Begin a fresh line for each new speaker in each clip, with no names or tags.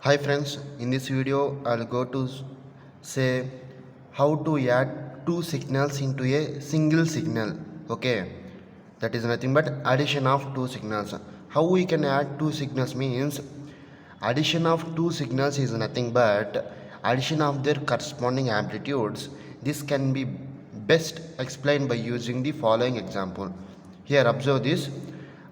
Hi friends, in this video I'll go to say how to add two signals into a single signal. Okay, that is nothing but addition of two signals. How we can add two signals means addition of two signals is nothing but addition of their corresponding amplitudes. This can be best explained by using the following example. Here observe this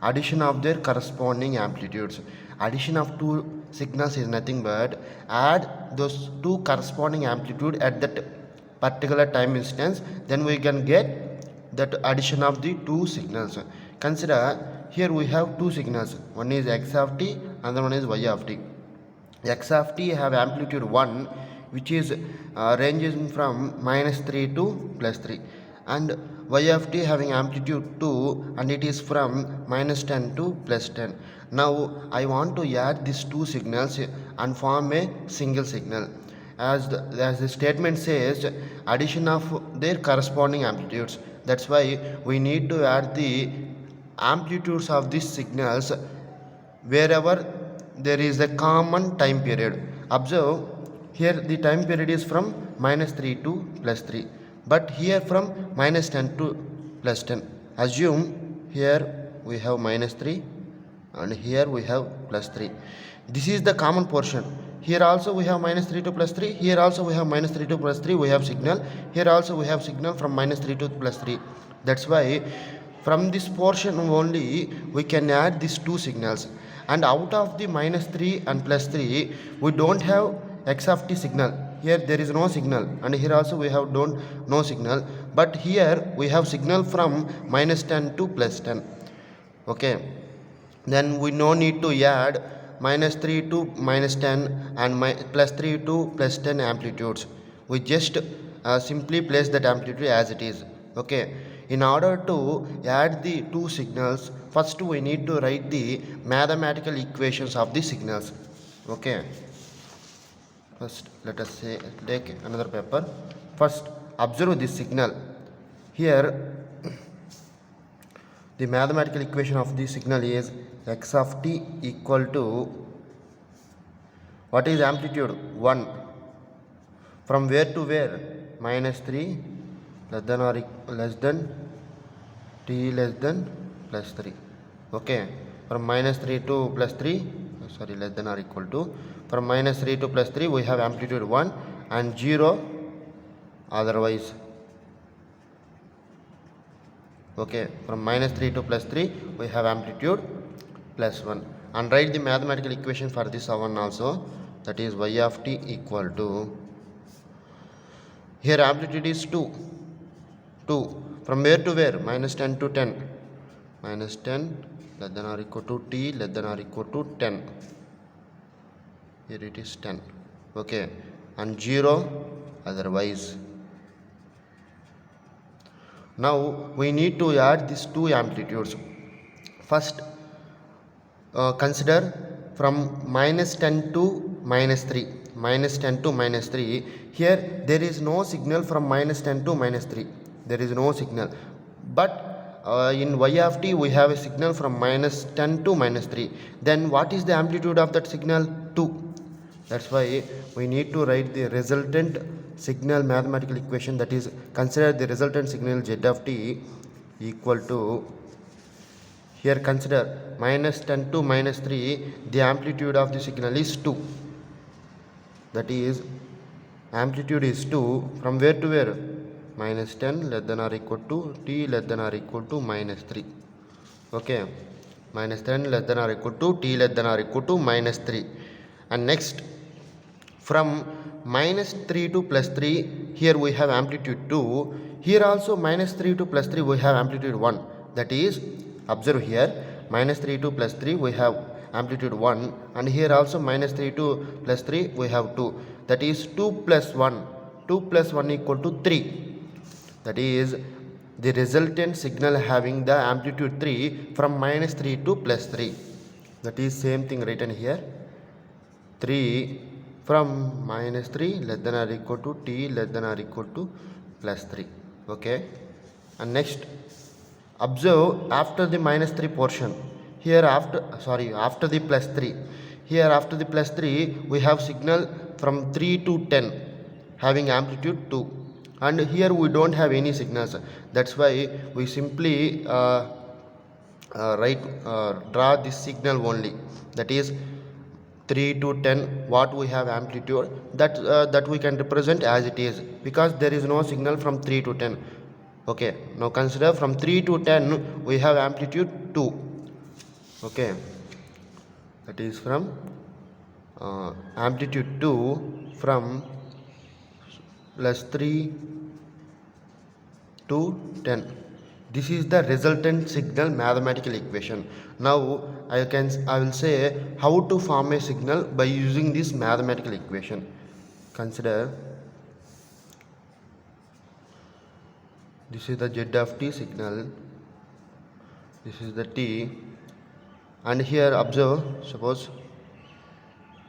addition of their corresponding amplitudes. Addition of two signals is nothing but add those two corresponding amplitude at that particular time instance, then we can get that addition of the two signals. Consider here we have two signals, one is x of t, another one is y of t. X of t have amplitude 1, which is ranging from -3 to +3, and y of t having amplitude 2 and it is from -10 to +10. Now I want to add these two signals and form a single signal. As the statement says, addition of their corresponding amplitudes. That's why we need to add the amplitudes of these signals wherever there is a common time period. Observe here the time period is from -3 to +3, but here from -10 to +10. Assume here we have -3 and here we have +3. This is the common portion. Here also we have -3 to +3. Here also we have -3 to +3. We have signal. Here also we have signal from -3 to +3. That's why from this portion only we can add these two signals. And out of the -3 and +3, we don't have x of t signal. Here there is no signal, and here also we have no signal. But here we have signal from -10 to +10. Okay. Then we no need to add -3 to -10 and +3 to +10 amplitudes. We just simply place that amplitude as it is. Okay. In order to add the two signals, first we need to write the mathematical equations of the signals. Okay. First let us say take another paper. First observe this signal. Here the mathematical equation of the signal is x of t equal to, what is amplitude? 1. From where to where? -3 less than t less than +3. Okay. From -3 to +3, less than or equal to, from -3 to +3 we have amplitude 1 and 0 otherwise. Okay, from -3 to +3 we have amplitude +1, and write the mathematical equation for this one also, that is y of t equal to, here amplitude is 2, from where to where? -10 to 10, -10 less than or equal to t less than or equal to 10, here it is 10. Okay, and 0 otherwise. Now we need to add these two amplitudes. First consider from -10 to -3, -10 to -3. Here there is no signal from -10 to -3, there is no signal, but in y of t we have a signal from -10 to -3. Then what is the amplitude of that signal? 2. That's why we need to write the resultant signal mathematical equation, that is consider the resultant signal z of t equal to, here consider -10 to -3, the amplitude of the signal is 2, that is amplitude is 2 from where to where? -10 less than or equal to t less than or equal to -3. Okay, -10 less than or equal to t less than or equal to -3. And next from -3 to +3, here we have amplitude 2. Here also -3 to +3 we have amplitude 1. That is, observe here, -3 to +3 we have amplitude 1, and here also -3 to +3 we have 2. That is 2 plus 1. 2 plus 1 equal to 3. That is the resultant signal having the amplitude 3 from -3 to +3. That is same thing written here. 3 from -3 less than or equal to t less than or equal to +3. Okay. And next observe after the -3 portion, here after the +3, here after the plus 3 we have signal from 3 to 10 having amplitude 2, and here we don't have any signals. That's why we simply draw this signal only, that is 3 to 10 what we have amplitude, that we can represent as it is, because there is no signal from 3 to 10. Okay, now consider from 3 to 10 we have amplitude 2. Okay, that is from amplitude 2 from plus 3 to 10. This is the resultant signal mathematical equation. Now I will say how to form a signal by using this mathematical equation. Consider this is the z of t signal, this is the t, and here observe, suppose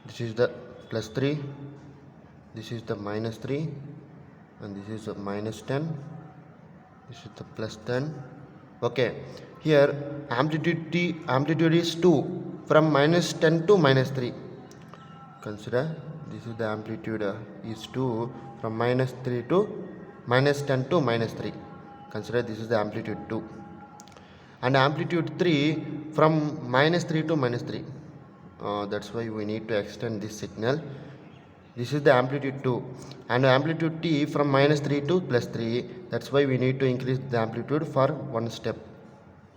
this is the plus 3, this is the minus 3, and this is the minus 10, this is the plus 10. Okay, here amplitude is 2 from minus 10 to minus 3. Consider this is the amplitude is 2 from minus 3 to minus 10 to minus 3. Consider this is the amplitude 2, and amplitude 3 from minus 3 to minus 3. That's why we need to extend this signal. This is the amplitude 2, and amplitude t from minus 3 to plus 3. That's why we need to increase the amplitude for one step.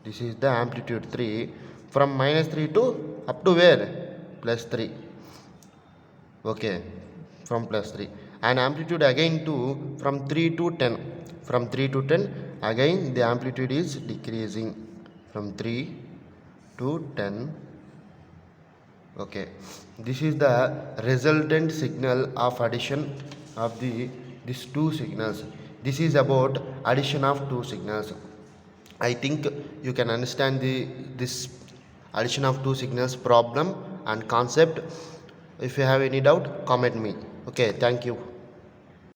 This is the amplitude 3 from minus 3 to up to where? Plus 3. Okay, from plus 3. And amplitude again 2 from 3 to 10. From 3 to 10 again the amplitude is decreasing from 3 to 10. Okay, this is the resultant signal of addition of these two signals. This is about addition of two signals. I think you can understand this addition of two signals problem and concept. If you have any doubt, comment me. Okay, thank you.